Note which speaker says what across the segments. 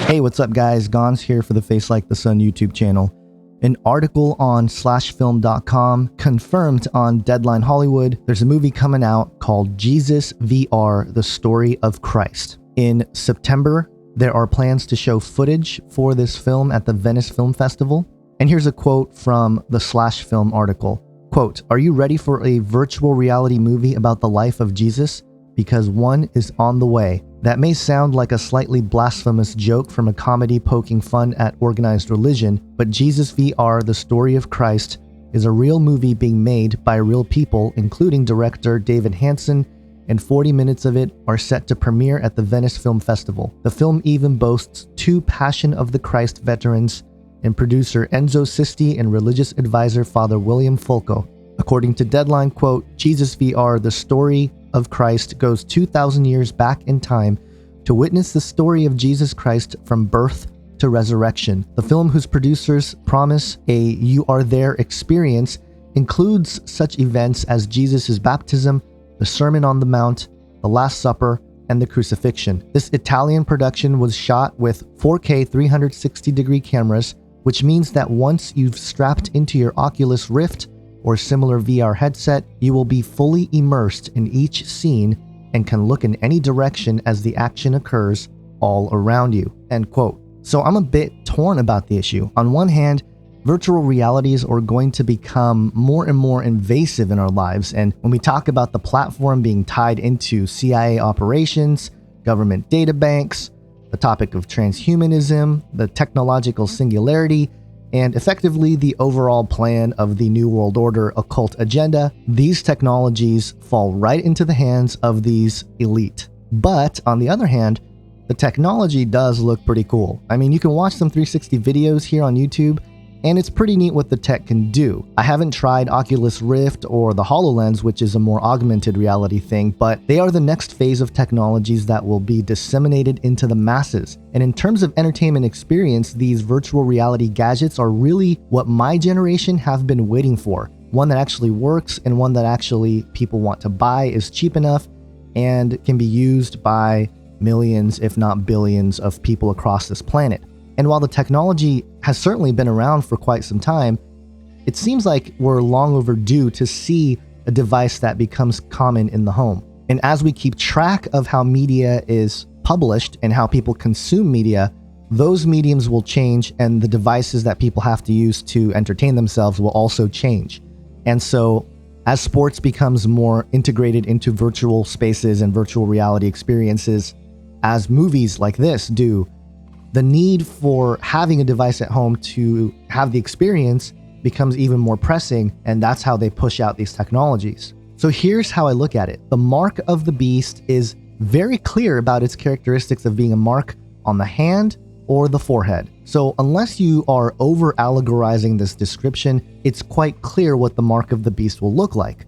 Speaker 1: Hey, what's up guys? Gons here for the Face Like the Sun YouTube channel. An article on slashfilm.com confirmed on Deadline Hollywood there's a movie coming out called Jesus VR: The Story of Christ. In September, there are plans to show footage for this film at the Venice Film Festival. And here's a quote from the Slash Film article. Quote, "Are you ready for a virtual reality movie about the life of Jesus? Because one is on the way." That may sound like a slightly blasphemous joke from a comedy poking fun at organized religion, but Jesus VR: The Story of Christ is a real movie being made by real people, including director David Hansen, and 40 minutes of it are set to premiere at the Venice Film Festival. The film even boasts two Passion of the Christ veterans and producer Enzo Sisti and religious advisor Father William Fulco. According to Deadline, quote, "Jesus VR: The Story of Christ goes 2,000 years back in time to witness the story of Jesus Christ from birth to resurrection. The film, whose producers promise a you are there experience, includes such events as Jesus' baptism, the Sermon on the Mount, the Last Supper, and the crucifixion. This Italian production was shot with 4K 360-degree cameras, which means that once you've strapped into your Oculus Rift or similar VR headset, you will be fully immersed in each scene and can look in any direction as the action occurs all around you." End quote. So I'm a bit torn about the issue. On one hand, virtual realities are going to become more and more invasive in our lives. And when we talk about the platform being tied into CIA operations, government data banks, the topic of transhumanism, the technological singularity, and effectively the overall plan of the New World Order occult agenda, these technologies fall right into the hands of these elite. But on the other hand, the technology does look pretty cool. I mean, you can watch some 360 videos here on YouTube, and it's pretty neat what the tech can do. I haven't tried Oculus Rift or the HoloLens, which is a more augmented reality thing, but they are the next phase of technologies that will be disseminated into the masses. And in terms of entertainment experience, these virtual reality gadgets are really what my generation have been waiting for. One that actually works and one that actually people want to buy, is cheap enough, and can be used by millions, if not billions, of people across this planet. And while the technology has certainly been around for quite some time, it seems like we're long overdue to see a device that becomes common in the home. And as we keep track of how media is published and how people consume media, those mediums will change, and the devices that people have to use to entertain themselves will also change. And so as sports becomes more integrated into virtual spaces and virtual reality experiences, as movies like this do, the need for having a device at home to have the experience becomes even more pressing, and that's how they push out these technologies. So here's how I look at it. The mark of the beast is very clear about its characteristics of being a mark on the hand or the forehead. So unless you are over allegorizing this description, it's quite clear what the mark of the beast will look like.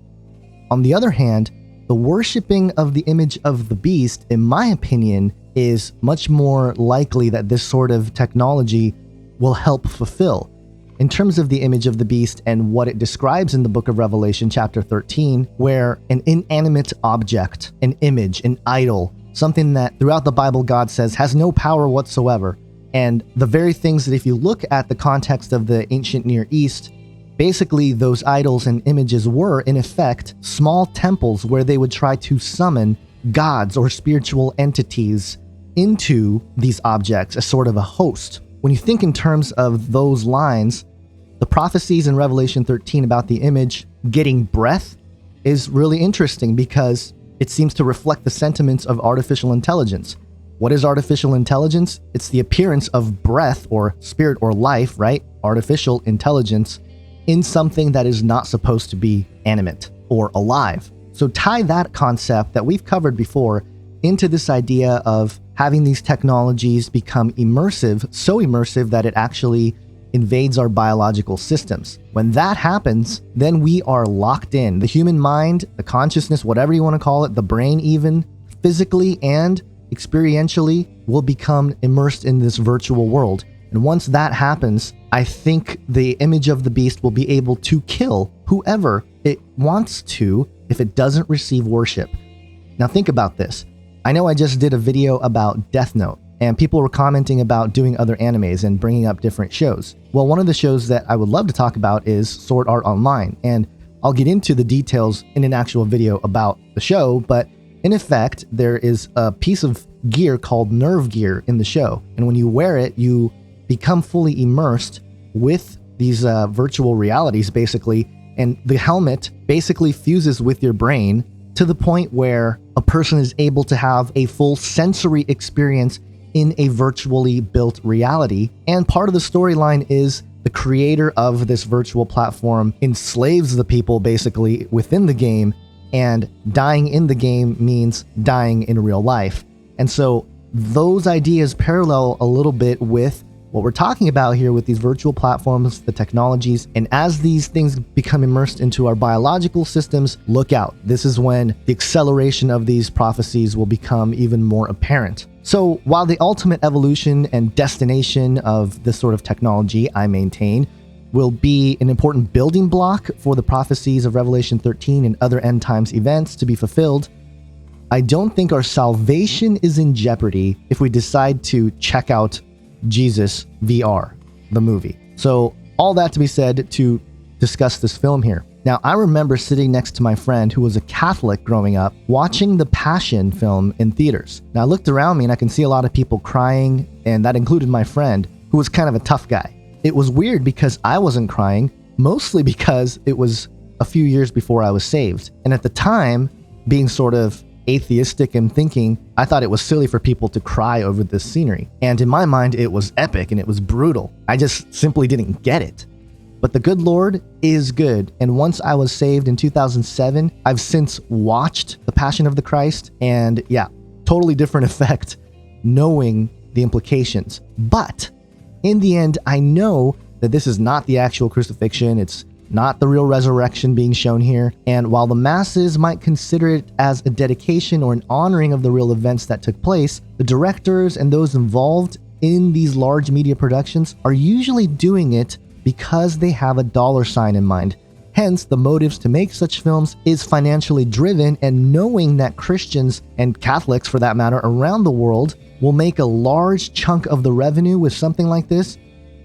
Speaker 1: On the other hand, the worshiping of the image of the beast, in my opinion, is much more likely that this sort of technology will help fulfill. In terms of the image of the beast and what it describes in the book of Revelation chapter 13, where an inanimate object, an image, an idol, something that throughout the Bible God says has no power whatsoever, and the very things that if you look at the context of the ancient Near East, basically those idols and images were, in effect, small temples where they would try to summon gods or spiritual entities into these objects as sort of a host. When you think in terms of those lines, the prophecies in Revelation 13 about the image getting breath is really interesting because it seems to reflect the sentiments of artificial intelligence. What is artificial intelligence? It's the appearance of breath or spirit or life, right? Artificial intelligence in something that is not supposed to be animate or alive. So tie that concept that we've covered before into this idea of having these technologies become immersive, so immersive that it actually invades our biological systems. When that happens, then we are locked in. The human mind, the consciousness, whatever you want to call it, the brain even, physically and experientially will become immersed in this virtual world. And once that happens, I think the image of the beast will be able to kill whoever it wants to if it doesn't receive worship. Now think about this. I know I just did a video about Death Note, and people were commenting about doing other animes and bringing up different shows. Well, one of the shows that I would love to talk about is Sword Art Online, and I'll get into the details in an actual video about the show, but in effect, there is a piece of gear called nerve gear in the show, and when you wear it, you become fully immersed with these virtual realities, basically, and the helmet basically fuses with your brain to the point where a person is able to have a full sensory experience in a virtually built reality. And part of the storyline is the creator of this virtual platform enslaves the people basically within the game, and dying in the game means dying in real life. And so those ideas parallel a little bit with what we're talking about here with these virtual platforms, the technologies, and as these things become immersed into our biological systems, look out. This is when the acceleration of these prophecies will become even more apparent. So while the ultimate evolution and destination of this sort of technology, I maintain, will be an important building block for the prophecies of Revelation 13 and other end times events to be fulfilled, I don't think our salvation is in jeopardy if we decide to check out Jesus VR, the movie. So all that to be said to discuss this film here. Now, I remember sitting next to my friend who was a Catholic growing up, watching the Passion film in theaters. Now, I looked around me and I can see a lot of people crying, and that included my friend, who was kind of a tough guy. It was weird because I wasn't crying, mostly because it was a few years before I was saved. And at the time, being sort of atheistic and thinking, I thought it was silly for people to cry over this scenery. And in my mind, it was epic and it was brutal. I just simply didn't get it. But the good Lord is good. And once I was saved in 2007, I've since watched The Passion of the Christ, and yeah, totally different effect knowing the implications. But in the end, I know that this is not the actual crucifixion. It's not the real resurrection being shown here. And while the masses might consider it as a dedication or an honoring of the real events that took place, the directors and those involved in these large media productions are usually doing it because they have a dollar sign in mind. Hence, the motives to make such films is financially driven, and knowing that Christians and Catholics, for that matter, around the world will make a large chunk of the revenue with something like this,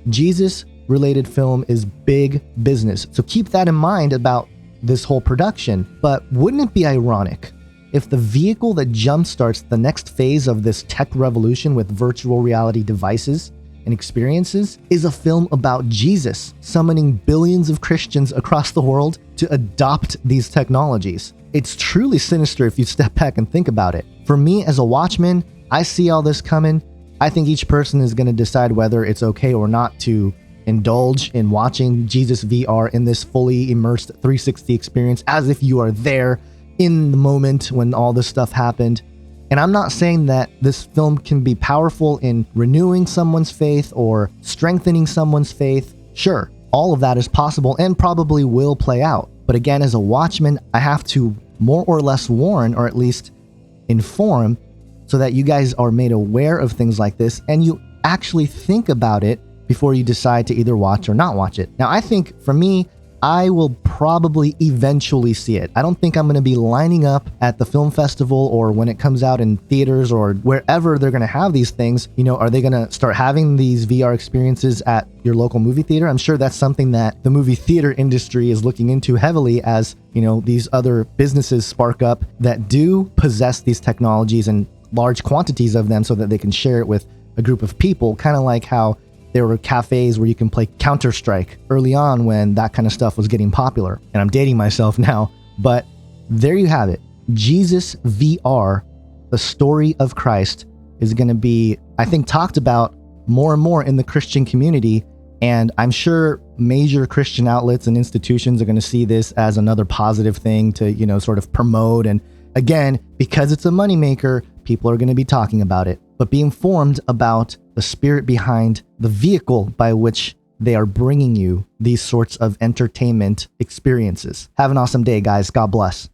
Speaker 1: Jesus-related film is big business. So keep that in mind about this whole production. But wouldn't it be ironic if the vehicle that jumpstarts the next phase of this tech revolution with virtual reality devices and experiences is a film about Jesus summoning billions of Christians across the world to adopt these technologies? It's truly sinister if you step back and think about it. For me as a watchman, I see all this coming. I think each person is going to decide whether it's okay or not to indulge in watching Jesus VR in this fully immersed 360 experience as if you are there in the moment when all this stuff happened. And I'm not saying that this film can be powerful in renewing someone's faith or strengthening someone's faith. Sure, all of that is possible and probably will play out. But again, as a watchman, I have to more or less warn, or at least inform, so that you guys are made aware of things like this and you actually think about it before you decide to either watch or not watch it. Now, I think for me, I will probably eventually see it. I don't think I'm going to be lining up at the film festival or when it comes out in theaters or wherever they're going to have these things. You know, are they going to start having these VR experiences at your local movie theater? I'm sure that's something that the movie theater industry is looking into heavily as, you know, these other businesses spark up that do possess these technologies and large quantities of them so that they can share it with a group of people, kind of like how there were cafes where you can play Counter-Strike early on when that kind of stuff was getting popular. And I'm dating myself now, but there you have it. Jesus VR, the story of Christ, is going to be, I think, talked about more and more in the Christian community. And I'm sure major Christian outlets and institutions are going to see this as another positive thing to, you know, sort of promote. And again, because it's a moneymaker, people are going to be talking about it. But be informed about the spirit behind the vehicle by which they are bringing you these sorts of entertainment experiences. Have an awesome day, guys. God bless.